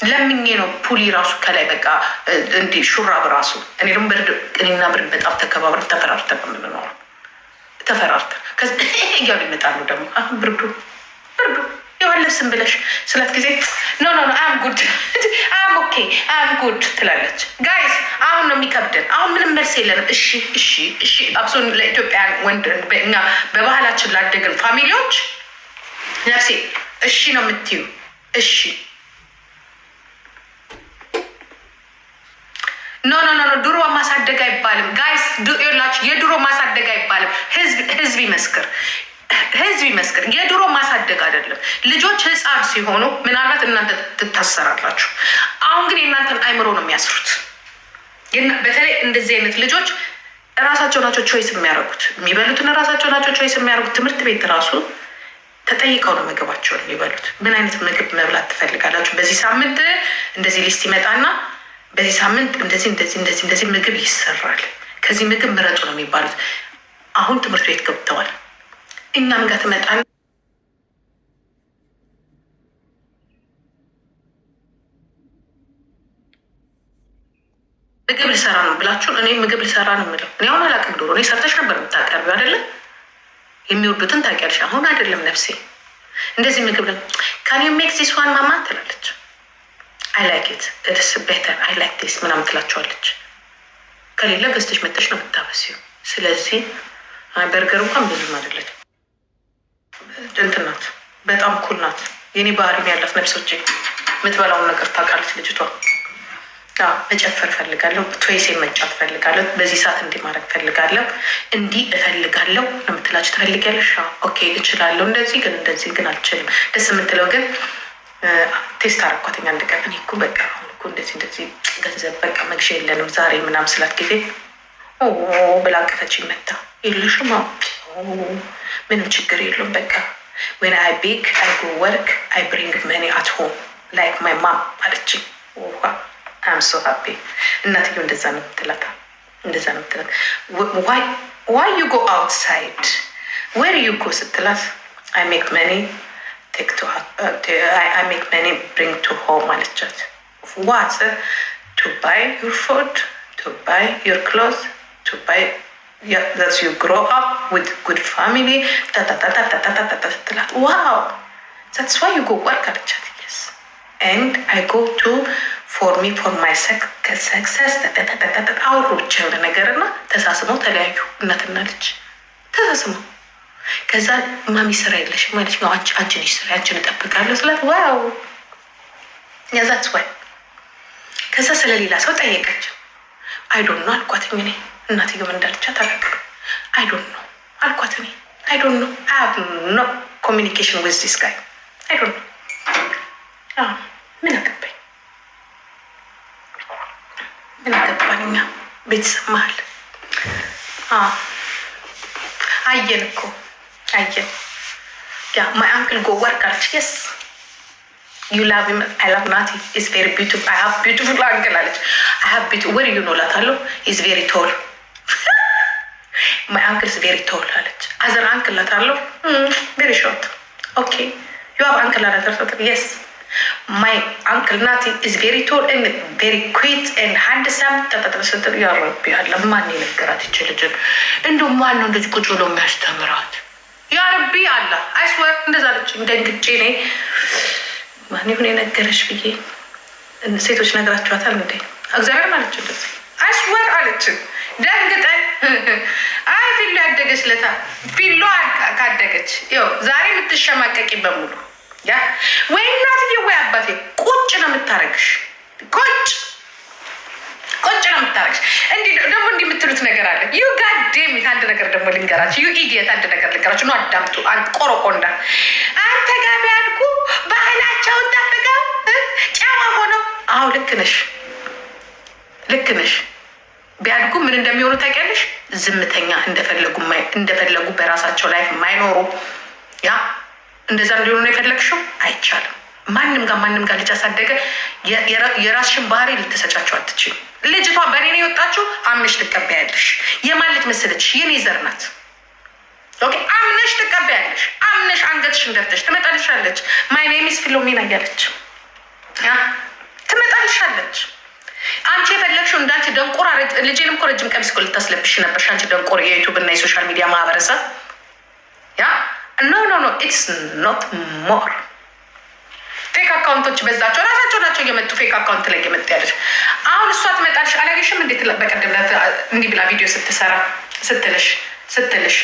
ለምኜ ነው ፑሊ ራሱ ከላይ በቃ እንዲህ ሹራብ ራሱ እኔ ደግሞ እኔና ብርድ በጣም ተከባብረን ተፈራርተን ነው የምንኖረው። ተፈራርተን እያሉ ይመጣሉ ደግሞ ብርዱ የዋን ልብስም ብለሽ ስላት ጊዜ ኖ አም ጉድ አም ኦኬ አም ጉድ ትላለች። ጋይስ አሁን ነው የሚከብደን። አሁን ምንም መልስ የለንም። እሺ አብሶን ለኢትዮጵያን ወንድ እኛ በባህላችን ላደግን ፋሚሊዎች ነፍሴ እሺ ነው የምትዩ። እሺ ኖ ድሮ ማሳደግ አይባልም ጋይስ። ላችሁ የድሮ ማሳደግ አይባልም። ህዝብ ይመስክር። የድሮ ማሳደግ አይደለም። ልጆች ህፃን ሲሆኑ ምናልባት እናንተ ትታሰራላችሁ። አሁን ግን የእናንተን አይምሮ ነው የሚያስሩት። በተለይ እንደዚህ አይነት ልጆች ራሳቸው ናቸው ቾይስ የሚያደርጉት። የሚበሉትን ራሳቸው ናቸው ቾይስ የሚያደርጉት። ትምህርት ቤት ራሱ ተጠይቀው ነው ምግባቸውን የሚበሉት። ምን አይነት ምግብ መብላት ትፈልጋላችሁ? በዚህ ሳምንት እንደዚህ ሊስት ይመጣና በዚህ ሳምንት እንደዚህ ምግብ ይሰራል፣ ከዚህ ምግብ ምረጡ ነው የሚባሉት። አሁን ትምህርት ቤት ገብተዋል። እኛም ጋር ትመጣና ምግብ ልሰራ ነው ብላችሁ እኔ ምግብ ልሰራ ነው የምለው። እኔ አሁን አላውቅም። ዶሮ እኔ ሰርተሽ ነበር የምታቀርቢው አይደለም? የሚወዱትን ታውቂያለሽ። አሁን አይደለም ነፍሴ እንደዚህ ምግብ ነው ካን ዩ ሜክ ዚስ ዋን ማማ ትላለች። አይ ላይክ ኢት ኢትስ ቤተር አይ ላይክ ዲስ ምናምን ትላቸዋለች። ከሌለ ገዝተሽ መጥተሽ ነው የምታበሲው። ስለዚህ በርገር እንኳን ብዙም አይደለች። እንትን ናት፣ በጣም ኩል ናት። የኔ ባህሪ ያላት ነፍሶች የምትበላውን ነገር ታውቃለች ልጅቷ። መጨፈር ፈልጋለሁ፣ ቶይሴን መጫት ፈልጋለሁ፣ በዚህ ሰዓት እንዲህ ማድረግ ፈልጋለሁ፣ እንዲህ እፈልጋለሁ ነው የምትላችሁ። ትፈልጊያለሽ? ኦኬ እችላለሁ፣ እንደዚህ ግን አልችልም። ደስ የምትለው ግን ቴስት አረኳትኝ አንድ ቀን። እኔ እኮ በቃ አሁን እኮ እንደዚህ ገንዘብ በቃ መግዣ የለንም ዛሬ ምናምን ስላት ጊዜ ብላ አቀፈች። ይመታ የለሽም? ምንም ችግር የለውም በቃ when I bake I go work I bring money at home like my mom አለችኝ። I'm so happy። እናትየው እንደዛ ነው የምትላት። why you go outside where you go ስትላት I make money I make money bring to home አለቻት። what to buy your food to buy your clothes to buy that you grow up with good family ስትላት wow that's why you go work አለቻት። yes and I go to for my success አውሩ ብቻ የሆነ ነገርና ተሳስመው ተለያዩ። እናትና ልጅ ተሳስመው ከዛ ማሚ ስራ የለሽ ማለት ነው አንቺ ነሽ ስራ አንቺን እጠብቃለሁ ስላት ዋው ያዛት ወይ ከዛ ስለሌላ ሰው ጠየቀች። አይ ዶንት ኖ አልኳት። እኔ እናትየው እንዳለቻት አላውቅም። አይ ዶንት ኖ አልኳት። እኔ አይ ዶንት ኖ I have no communication with this guy I don't know ምን አገባኝ ቤተሰብ መሀል አየን እኮ አየን። my uncle go work አለች። yes you love him I love Nati is very beautiful I have beautiful uncle አለች። I have beautiful where you know ላታለሁ is very tall my uncle is very tall አለች። other uncle ላታለሁ very short okay you have uncle ላታለሁ yes my uncle Nati is very tall and very quick and handsome ተጠጥረሰተ ያረብ ያለ ማን ይነገራት ይችላል። እንደው ማን ነው እንደዚህ ቁጭ ብሎ የሚያስተምራት? ያረብ ያለ I swear እንደዛ ልጅ እንደንግጬ ነኝ ማን ይሁን የነገረሽ ብዬ ሴቶች ነግራችኋታል እንዴ? እግዚአብሔር ማለት እንደዚህ I swear አለች። ደንግጠን አይ ፊሎ ያደገች ለታ ፊሎ ካደገች ይኸው ዛሬ የምትሸማቀቂ በሙሉ ያ ወይ እናትዬ ወይ አባቴ ቁጭ ነው የምታረግሽ። ቁጭ ነው የምታረግሽ። እንዲህ ደግሞ እንዲህ የምትሉት ነገር አለ። ዩ ጋዴም አንድ ነገር ደግሞ ልንገራችሁ። ዩ ኢዲየት አንድ ነገር ልንገራችሁ ነው። አዳምጡ። ቆረቆንዳ አንተ ጋር ቢያድጉ ባህላቸውን ጠብቀው ጨዋ ሆነው አዎ ልክ ነሽ ቢያድጉ ምን እንደሚሆኑ ታውቂያለሽ? ዝምተኛ እንደፈለጉ በራሳቸው ላይፍ የማይኖሩ ያ እንደዛ እንዲሆኑ ነው የፈለግሽው። አይቻልም። ማንም ጋር ልጅ አሳደገ የራስሽን ባህሪ ልትሰጫቸው አትችይም። ልጅቷ በእኔ ነው የወጣችው። አምነሽ ትቀበያለሽ። የማን ልጅ መሰለች? የኔ ዘር ናት። ኦኬ አምነሽ ትቀበያለሽ። አምነሽ አንገትሽን ደፍተሽ ትመጣልሻለች። ማይ ኔም ኢዝ ፊሎሚና እያለች አለች። አንቺ የፈለግሽው እንዳንቺ ደንቆር ልጄንም እኮ ረጅም ቀሚስ እኮ ልታስለብሽ ነበርሽ አንቺ ደንቆር የዩቱብ እና የሶሻል ሚዲያ ማህበረሰብ ያ ኖ ኢትስ ኖት ሞር ፌክ አካውንቶች በዛቸው ራሳቸው ናቸው እየመጡ ፌክ አካውንት ላይ እየመጡ ያለች። አሁን እሷ ትመጣልሽ አላገሽም እንዴት በቀደም እንዲህ ብላ ቪዲዮ ስትልሽ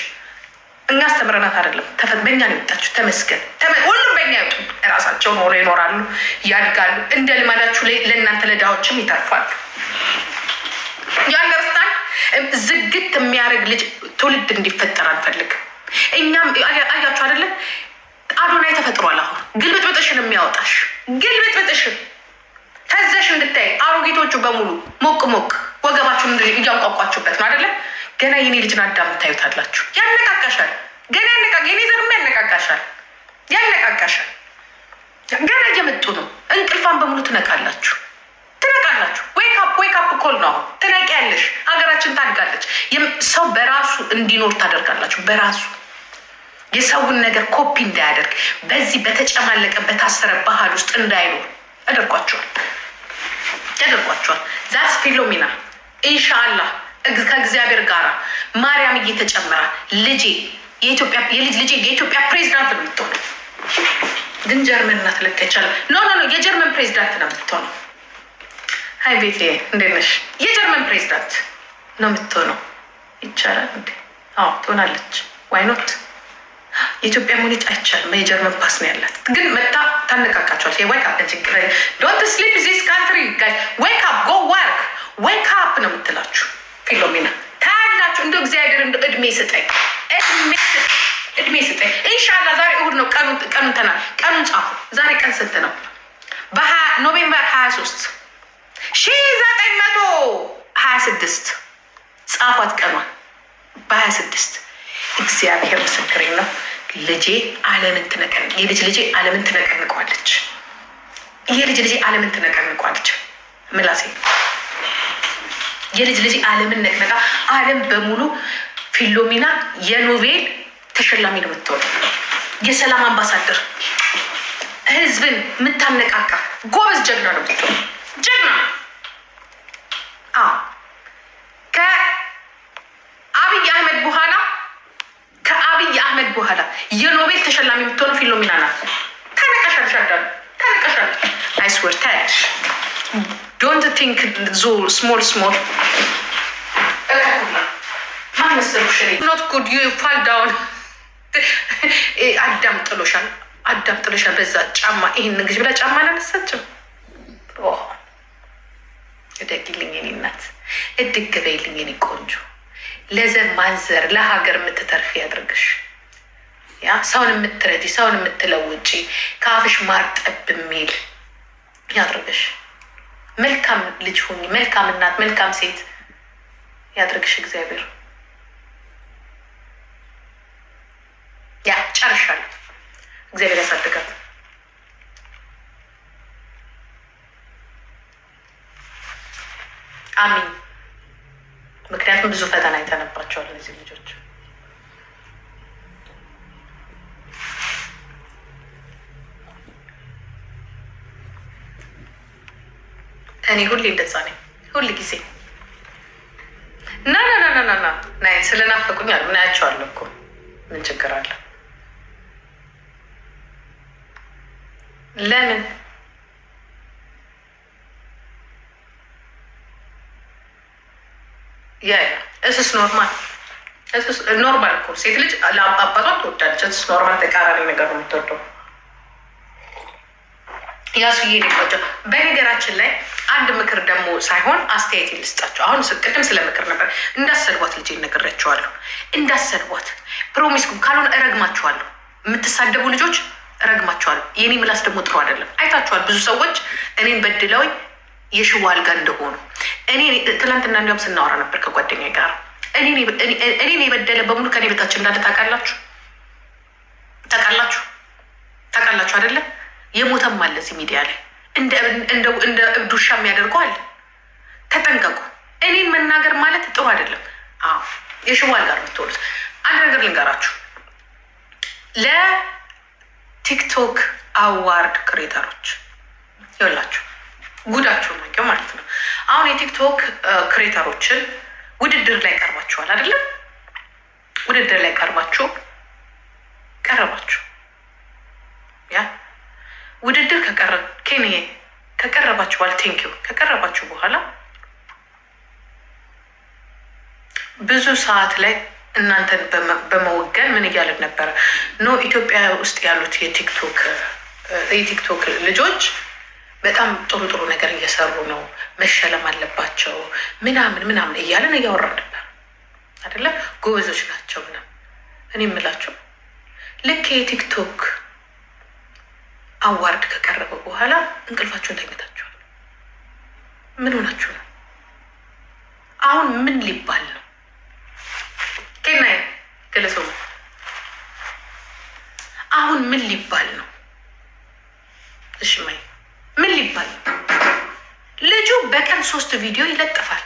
እኛ አስተምረናት አይደለም በእኛ ነው የወጣችሁ። ተመስገን ሁሉም በእኛ ይወጡ ራሳቸው ኖሮ ይኖራሉ ያድጋሉ። እንደ ልማዳችሁ ላይ ለእናንተ ለዳዎችም ይተርፋሉ። ያንደርስታን ዝግት የሚያደርግ ልጅ ትውልድ እንዲፈጠር አንፈልግም። እኛም አያችሁ አይደለም አዶናይ ተፈጥሯል። አሁን ግልብጥብጥሽን የሚያወጣሽ ግልብጥብጥሽን ተዘሽ እንድታይ አሮጌቶቹ በሙሉ ሞቅ ወገባችሁን እያንቋቋችሁበት ነው አይደለም። ገና የኔ ልጅን አዳም ታዩታላችሁ። ያነቃቃሻል። ገና የኔ ዘርም ያነቃቃሻል። ገና እየመጡ ነው። እንቅልፋን በሙሉ ትነቃላችሁ። ዌክ አፕ ኮል ነው። አሁን ትነቂያለሽ። ሀገራችን ታድጋለች። ሰው በራሱ እንዲኖር ታደርጋላችሁ። በራሱ የሰውን ነገር ኮፒ እንዳያደርግ በዚህ በተጨማለቀ በታሰረ ባህል ውስጥ እንዳይኖር ያደርጓቸዋል። ዛስ ፊሎሚና ኢንሻአላህ ከእግዚአብሔር ጋር ማርያም እየተጨመራ ልጄ የኢትዮጵያ ፕሬዚዳንት ነው የምትሆነው። ግን ጀርመን እናት ለካ ይቻላል። ኖ የጀርመን ፕሬዚዳንት ነው የምትሆነው። ሀይ ቤቴ እንዴት ነሽ? የጀርመን ፕሬዚዳንት ነው የምትሆነው። ይቻላል እንዴ? አዎ ትሆናለች። ዋይኖት የኢትዮጵያ ሙኒት አይቻልም። የጀርመን ፓስ ነው ያላት። ግን መጣ ታነቃቃቸዋል። ዌክ አፕ ችግር ዶንት ስሊፕ ዚስ ካንትሪ ጋይስ ዌክ አፕ ጎ ወርክ ዌክ አፕ ነው የምትላችሁ ፊሎሚና ታያላችሁ። እንደ እግዚአብሔር እንደ እድሜ ስጠኝ። ኢንሻላህ ዛሬ እሑድ ነው። ቀኑን ጻፉ። ዛሬ ቀን ስንት ነው? ኖቬምበር 23 1926 ጻፏት ቀኗን በ26 እግዚአብሔር ምስክሬ ነው። ልጄ ዓለምን ትነቀንቀዋለች። ልጄ ዓለምን ትነቀንቀዋለች። ምላሴ ልጄ ዓለምን ነቅነቃ ዓለም በሙሉ ፊሎሚና የኖቤል ተሸላሚ ነው የምትሆነው። የሰላም አምባሳደር ህዝብን የምታነቃቃ ጎበዝ ጀግና ነው የምትሆነው። ጀግና ከአብይ አህመድ በኋላ የኖቤል ተሸላሚ የምትሆነው ፊሎሚና ናት። ተነቀሻል። አይስወር ታያለሽ። ዶንት ቲንክ ዞ ስሞል ኖት ጉድ ዩ ፋል ዳውን። አዳም ጥሎሻል። በዛ ጫማ ይህን ንግጅ ብላ ጫማ ላነሳቸው። እደግልኝ የኔ እናት፣ እድግ በይልኝ የኔ ቆንጆ። ለዘር ማንዘር ለሀገር የምትተርፊ ያድርግሽ። ያ ሰውን የምትረጂ ሰውን የምትለውጪ ከአፍሽ ማር ጠብ የሚል ያድርግሽ። መልካም ልጅ ሁኚ። መልካም እናት፣ መልካም ሴት ያድርግሽ እግዚአብሔር። ያ ጨርሻለሁ። እግዚአብሔር ያሳድጋት። አሚን። ምክንያቱም ብዙ ፈተና አይተነባቸዋል እነዚህ ልጆች። እኔ ሁሌ እንደዛ ነኝ። ሁል ጊዜ ና ስለናፈቁኛል። ምን አያቸዋለሁ እኮ ምን ችግር አለ? ለምን እስስ ኖርማል እኮ ሴት ልጅ አባቷን ትወዳለች። እስስ ኖርማል ተቃራኒ ነገር ነው የምትወደው። ያሱዬ ቆንጆ። በነገራችን ላይ አንድ ምክር ደግሞ ሳይሆን አስተያየት ልስጣቸው። አሁን ቅድም ስለ ምክር ነበር። እንዳሰድቧት ልጄ እነግራቸዋለሁ። እንዳሰድቧት ፕሮሚስ ካልሆነ እረግማቸዋለሁ። የምትሳደቡ ልጆች እረግማቸዋለሁ። የኔ ምላስ ደግሞ ጥሩ አይደለም። አይታችኋል። ብዙ ሰዎች እኔን በድለውኝ የሽዋ አልጋ እንደሆኑ። እኔ ትናንትና እንዲያውም ስናወራ ነበር ከጓደኛ ጋር። እኔን የበደለ በሙሉ ከኔ በታች እንዳለ ታውቃላችሁ አይደለም? የሞተም አለ እዚህ ሚዲያ ላይ እንደ እብድ ውሻ የሚያደርገው አለ። ተጠንቀቁ። እኔን መናገር ማለት ጥሩ አይደለም። የሽዋ አልጋ ነው የምትሆኑት። አንድ ነገር ልንገራችሁ። ለቲክቶክ አዋርድ ክሬተሮች ይኸውላችሁ ጉዳቸው ናቸው ማለት ነው። አሁን የቲክቶክ ክሬተሮችን ውድድር ላይ ቀርባችኋል አይደለም? ውድድር ላይ ቀረባችሁ ያ ውድድር ከቀረባችሁ በኋላ ቴንኪው ከቀረባችሁ በኋላ ብዙ ሰዓት ላይ እናንተን በመወገን ምን እያለን ነበረ? ኖ ኢትዮጵያ ውስጥ ያሉት የቲክቶክ ልጆች በጣም ጥሩ ጥሩ ነገር እየሰሩ ነው፣ መሸለም አለባቸው ምናምን እያለን እያወራ ነበር አይደለ? ጎበዞች ናቸው ምናምን። እኔ የምላቸው ልክ የቲክቶክ አዋርድ ከቀረበ በኋላ እንቅልፋችሁን ተኝታችኋል። ምን ሆናችሁ ነው? አሁን ምን ሊባል ነው? ኬናይ ገለሰው አሁን ምን ሊባል ነው? እሺ ማይ ምን ሊባል ነው? ልጁ በቀን 3 ቪዲዮ ይለጥፋል።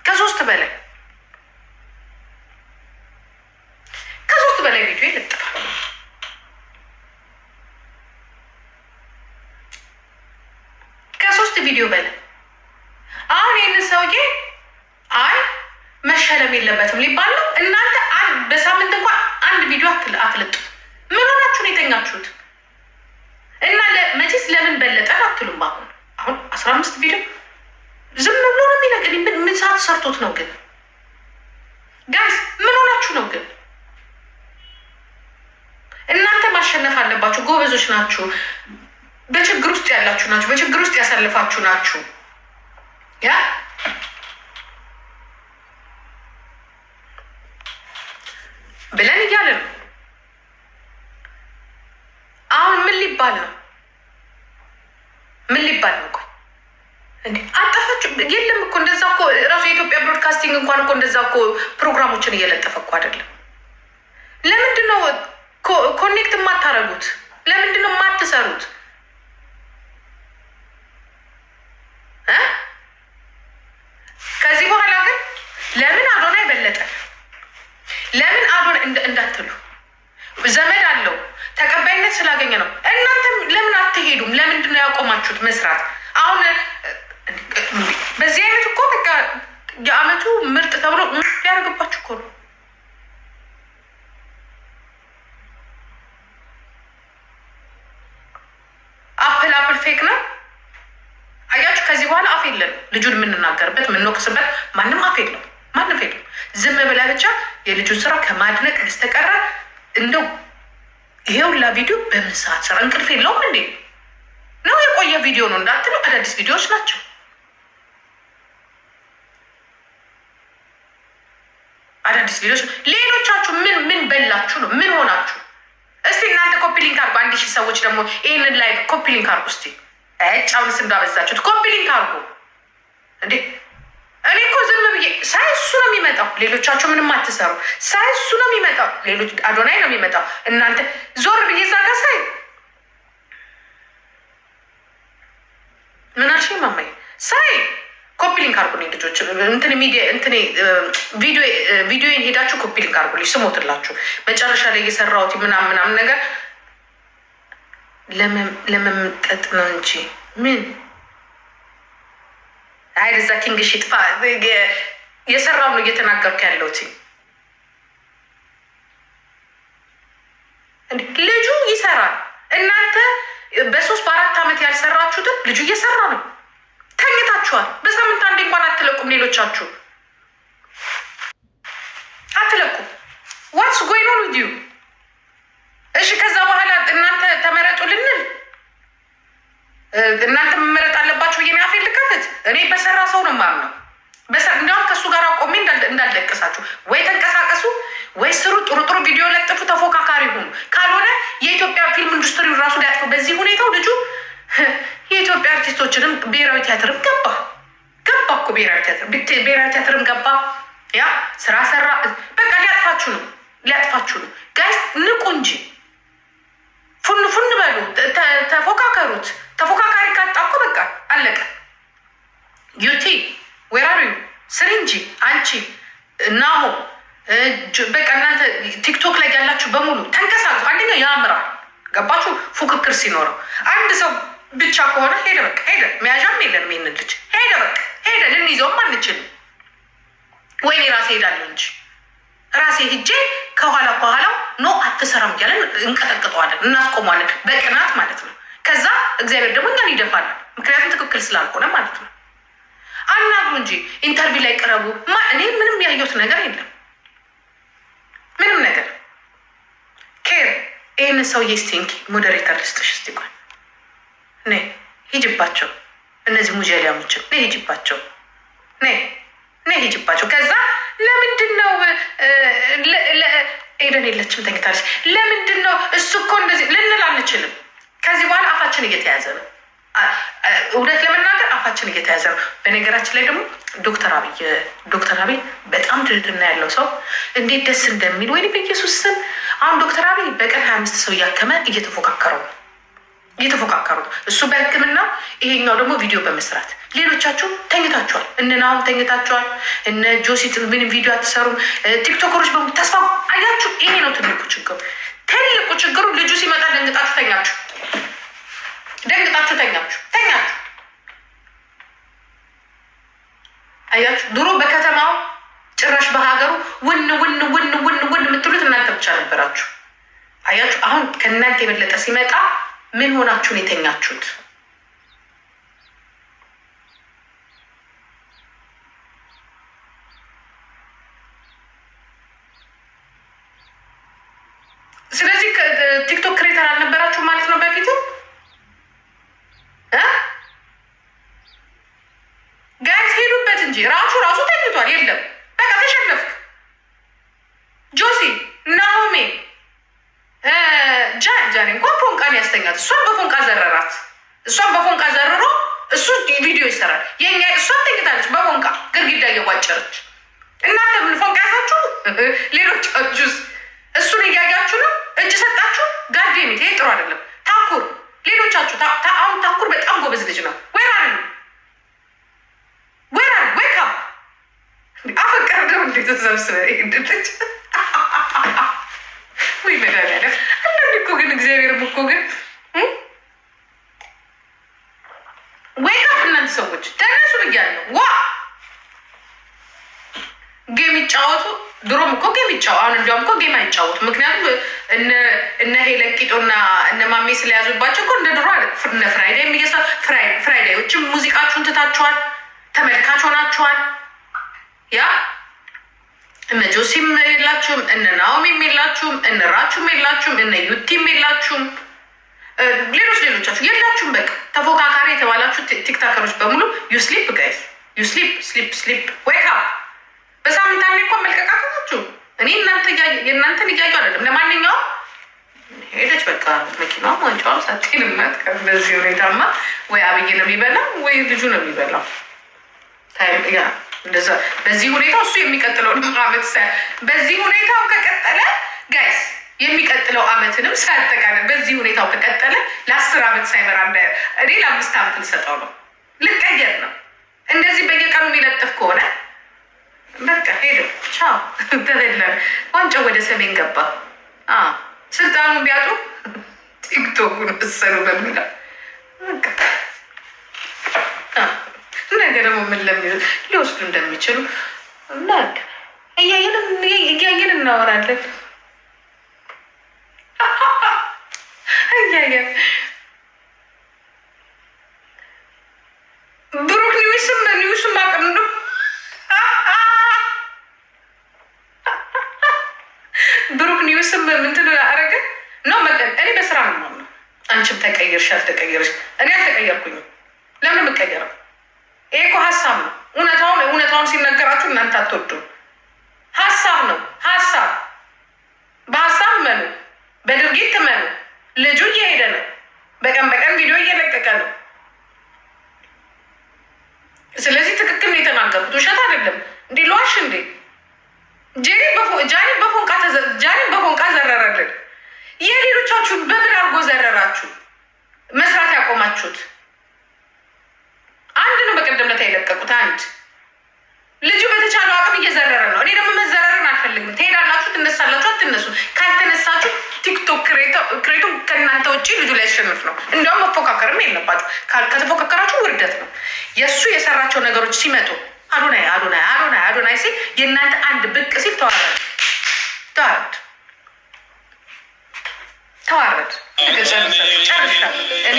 ከ3 በላይ ቪዲዮ ይለጥፋል። ከ3 ቪዲዮ በላይ አሁን ይህን ሰውዬ አይ መሸለም የለበትም ሊባል ነው። እናንተ በሳምንት እንኳን 1 ቪዲዮ አትለጡ። ምን ሆናችሁ ነው የተኛችሁት? እና መቼስ ለምን በለጠን አትሉም? አሁን 15 ቪዲዮ ዝም ብሎ ነው የሚለቀቅ። ምን ሰዓት ሰርቶት ነው ግን? ጋይስ ምን ሆናችሁ ነው ግን? እናንተ ማሸነፍ አለባችሁ። ጎበዞች ናችሁ። በችግር ውስጥ ያላችሁ ናችሁ። በችግር ውስጥ ያሳልፋችሁ ናችሁ። ያ ብለን እያለ ነው። አሁን ምን ሊባል ነው? ምን ሊባል ነው? እንዴ አጠፋችሁ? የለም እኮ እንደዛ እኮ ራሱ የኢትዮጵያ ብሮድካስቲንግ እንኳን እኮ እንደዛ እኮ ፕሮግራሞችን እየለጠፈ እኮ አይደለም። ለምንድን ነው ኮኔክት የማታረጉት? ለምንድን ነው የማትሰሩት? ከዚህ በኋላ ግን ለምን አዶናይ በለጠ፣ ለምን አዶናይ እንዳትሉ፣ ዘመድ አለው ተቀባይነት ስላገኘ ነው። እናንተም ለምን አትሄዱም? ለምንድን ነው ያቆማችሁት መስራት? አሁን በዚህ አይነት እኮ በቃ የአመቱ ምርጥ ተብሎ ሊያደርግባችሁ እኮ ነው። አፕል ፌክ ነው። አያችሁ፣ ከዚህ በኋላ አፍ የለም። ልጁን የምንናገርበት የምንወቅስበት ማንም አፍ የለም። ማንም ፌክ ነው። ዝም ብላ ብቻ የልጁን ስራ ከማድነቅ በስተቀረ እንደው ይሄ ሁላ ቪዲዮ በምን ሰዓት ስራ እንቅልፍ የለውም እንዴ? ነው የቆየ ቪዲዮ ነው እንዳትለው፣ አዳዲስ ቪዲዮዎች ናቸው። አዳዲስ ቪዲዮዎች። ሌሎቻችሁ ምን በላችሁ ነው? ምን ሆናችሁ? እስቲ እናንተ ኮፒ ሊንክ አርጉ። 1000 ሰዎች ደግሞ ይህንን ላይ ኮፒ ሊንክ አርጉ። እስቲ ጫውንስ እንዳበዛችሁት ኮፒ ሊንክ አርጉ እንዴ! እኔ እኮ ዝም ብዬ ሳይ እሱ ነው የሚመጣው። ሌሎቻችሁ ምንም አትሰሩ። ሳይ እሱ ነው የሚመጣው። ሌሎች አዶናይ ነው የሚመጣው። እናንተ ዞር ብዬ እዛ ጋር ሳይ ምን አልሽኝ ማማዬ? ሳይ ኮፒ ሊንክ አርጉልኝ ልጆች። ቪዲዮን ሄዳችሁ ኮፒ ሊንክ አርጉልኝ። ስሞትላችሁ መጨረሻ ላይ የሰራሁት ምናምን ነገር ለመምጠጥ ነው እንጂ ምን አይደዛ ኪንግሽ ይጥፋ። የሰራው ነው እየተናገርኩ ያለሁት። ልጁ ይሰራል። እናንተ በ3 በ4 ዓመት ያልሰራችሁትን ልጁ እየሰራ ነው። ተኝታችኋል። በሳምንት አንዴ እንኳን አትለቁም። ሌሎቻችሁ አትለቁም። ዋትስ ጎይን ኦን ዊዝ ዩ? እሺ ከዛ በኋላ እናንተ ተመረጡ ልንል እናንተ መመረጥ አለባችሁ ብዬ አፌን ልከፍት? እኔ በሰራ ሰው ነው የማምነው። እንዲያውም ከእሱ ጋር ቆሜ እንዳልደቅሳችሁ። ወይ ተንቀሳቀሱ፣ ወይ ስሩ፣ ጥሩ ቪዲዮ ለጥፉ፣ ተፎካካሪ ሁኑ። ካልሆነ የኢትዮጵያ ፊልም ኢንዱስትሪ ራሱ ሊያጥፉ በዚህ ሁኔታው ልጁ የኢትዮጵያ አርቲስቶችንም ብሔራዊ ቲያትርም ገባ እኮ ብሔራዊ ቲያትርም ገባ። ያ ስራ ሰራ። በቃ ሊያጥፋችሁ ነው። ጋይስ ንቁ እንጂ ፉን በሉ፣ ተፎካከሩት። ተፎካካሪ ካጣ እኮ በቃ አለቀ። ዩቲ ዌራሪዩ ስሪ እንጂ አንቺ እናሆ በቃ እናንተ ቲክቶክ ላይ ያላችሁ በሙሉ ተንቀሳቀሱ። አንደኛ ያምራል። ገባችሁ? ፉክክር ሲኖረው አንድ ሰው ብቻ ከሆነ ሄደ በቃ ሄደ። መያዣም የለንም ይህንን ልጅ ሄደ በቃ ሄደ። ልንይዘውም አንችልም። ወይኔ ራሴ ሄዳለሁ እንጂ ራሴ ሂጄ ከኋላው ኖ አትሰራም እያለን እንቀጠቅጠዋለን፣ እናስቆመዋለን በቅናት ማለት ነው። ከዛ እግዚአብሔር ደግሞ እኛን ይደፋናል፣ ምክንያቱም ትክክል ስላልሆነ ማለት ነው። አናግሩ እንጂ ኢንተርቪው ላይ ቀረቡ። እኔ ምንም ያየሁት ነገር የለም፣ ምንም ነገር። ኬር ይህን ሰውዬ ስቲንኪ ሞዴሬተር ልስጥሽ እስቲ ቆይ ነይ ሂጅባቸው፣ እነዚህ ሙጀሊያሞችን ነይ ሂጅባቸው፣ ነይ ሂጅባቸው። ከዛ ለምንድን ነው ኤደን የለችም ተኝታለች፣ ለምንድን ነው እሱ እኮ እንደዚህ ልንል አንችልም። ከዚህ በኋላ አፋችን እየተያዘ ነው። እውነት ለመናገር አፋችን እየተያዘ ነው። በነገራችን ላይ ደግሞ ዶክተር አብይ በጣም ትህትና ያለው ሰው እንዴት ደስ እንደሚል ወይ በኢየሱስ ስም። አሁን ዶክተር አብይ በቀን 25 ሰው እያከመ እየተፎካከረው ነው። እሱ በሕክምና ይሄኛው ደግሞ ቪዲዮ በመስራት ሌሎቻችሁ ተኝታችኋል። እነናሁም ተኝታችኋል። እነ ጆሲት ምንም ቪዲዮ አትሰሩም። ቲክቶከሮች በሙሉ ተስፋ አያችሁ። ይሄ ነው ትልቁ ችግሩ። ልጁ ሲመጣ ደንግጣችሁ ተኛችሁ። አያችሁ። ድሮ በከተማው ጭራሽ በሀገሩ ውን የምትሉት እናንተ ብቻ ነበራችሁ። አያችሁ። አሁን ከእናንተ የበለጠ ሲመጣ ምን ሆናችሁን የተኛችሁት? ስለዚህ ቲክቶክ ክሬተር አልነበራችሁ ማለት ነው በፊቱ። ጋይስ ሄዱበት እንጂ ራሱ ተኝቷል። የለም በቃ ተሸነፍክ። ጆሲ ናሆሜ ጃኒ እንኳን ፎንቃን ያስተኛት፣ እሷን በፎንቃ ዘረራት። እሷን በፎንቃ ዘርሮ እሱ ቪዲዮ ይሰራል። እሷን ተኝታለች በፎንቃ ግድግዳ እየቋጨረች። እናንተ ምን ፎንቃ ያሳችሁ? ሌሎቻችሁስ እሱን እያያችሁ ነው እጅ ሰጣችሁ። ጋዴሚት ይሄ ጥሩ አይደለም። ታኩር ሌሎቻችሁ አሁን ታኩር በጣም ጎበዝ ልጅ ነው። ዌክ አፕ አፈቀር ደግሞ እንዴተሰብስበ ልጅ ወይ መድኃኒዓለም አንዳንድ እኮ ግን እግዚአብሔርም እኮ ግን ዌክ አፕ እናንተ ሰዎች ተነሱ ብያለሁ። ጌም ይጫወቱ። ድሮም እኮ ጌም ይጫወቱ። አሁን እንዲያውም እኮ ጌም አይጫወቱ። ምክንያቱም እነ ሄለን ቂጦና እነ ማሜ ስለያዙባቸው እኮ እንደ ድሮ እነ ፍራይዴዎችም ሙዚቃችሁን ትታችኋል፣ ተመልካች ሆናችኋል። ያ እነ ጆሲም የላችሁም፣ እነ ናኦሚም የላችሁም፣ እነ ራቹም የላችሁም፣ እነ ዩቲም የላችሁም፣ ሌሎቻችሁ የላችሁም። በቃ ተፎካካሪ የተባላችሁ ቲክታከሮች በሙሉ ዩስሊፕ ጋይስ ዩስሊፕ ዌክ አፕ። በሳምንት አንዴ እንኳን መልቀቃችሁ እኔ የእናንተን እያዩ አይደለም። ለማንኛውም ሄደች በቃ መኪና ዋንጫውን ሳትንመት። በዚህ ሁኔታማ ወይ አብይ ነው የሚበላው ወይ ልጁ ነው የሚበላው። እንደዛ በዚህ ሁኔታ እሱ የሚቀጥለው አመት በዚህ ሁኔታው ከቀጠለ ጋይስ የሚቀጥለው አመትንም ሳያጠቃልል በዚህ ሁኔታው ከቀጠለ ለ10 አመት ሳይመራ እኔ ለ5 አመት ልሰጠው ነው። ልቀየር ነው። እንደዚህ በየቀኑ የሚለጥፍ ከሆነ በቃ ሄደ። ቻው ተበላ። ዋንጫው ወደ ሰሜን ገባ። ስልጣኑን ቢያጡ ቲክቶኩን እሰሩ በሚለው ነገ ደግሞ ምን ሊወስዱ እንደሚችሉ እያየን እናወራለን። እያየን ብሩክ ኒውስም አቅም ነው። ብሩክ ኒውስም ምንትን አረገ ነው መቀን። እኔ በስራ ነው የማምነው። አንቺም ተቀየርሽ አልተቀየርሽ እኔ አልተቀየርኩኝም። ለምን የምቀየረው? ይሄ እኮ ሀሳብ ነው። እውነታውን ሲነገራችሁ እናንተ አትወዱም። ሀሳብ ነው። በሀሳብ መኑ፣ በድርጊት መኑ። ልጁ እየሄደ ነው። በቀን ቪዲዮ እየለቀቀ ነው። ስለዚህ ትክክል ነው የተናገሩት፣ ውሸት አይደለም። እንዴ ለዋሽ እንዴ ጃኒ በፎንቃ ዘረረልን። የሌሎቻችሁን በምን አድርጎ ዘረራችሁ? መስራት ያቆማችሁት አንድ ነው። በቀደም ዕለት የለቀቁት አንድ ልጁ በተቻለው አቅም እየዘረረ ነው። እኔ ደግሞ መዘረርን አልፈልግም። ትሄዳላችሁ፣ ትነሳላችሁ፣ አትነሱ። ካልተነሳችሁ ቲክቶክ ክሬቶ ከእናንተ ውጭ ልጁ ላይ ያሸንፍ ነው። እንዲያውም መፎካከርም የለባችሁ። ከተፎካከራችሁ ውርደት ነው። የእሱ የሰራቸው ነገሮች ሲመጡ አዶናይ አዶናይ አዶናይ አዶናይ ሲል የእናንተ አንድ ብቅ ሲል ተዋረድ ተዋረድ ተዋረድ። ጨርሻ እኔ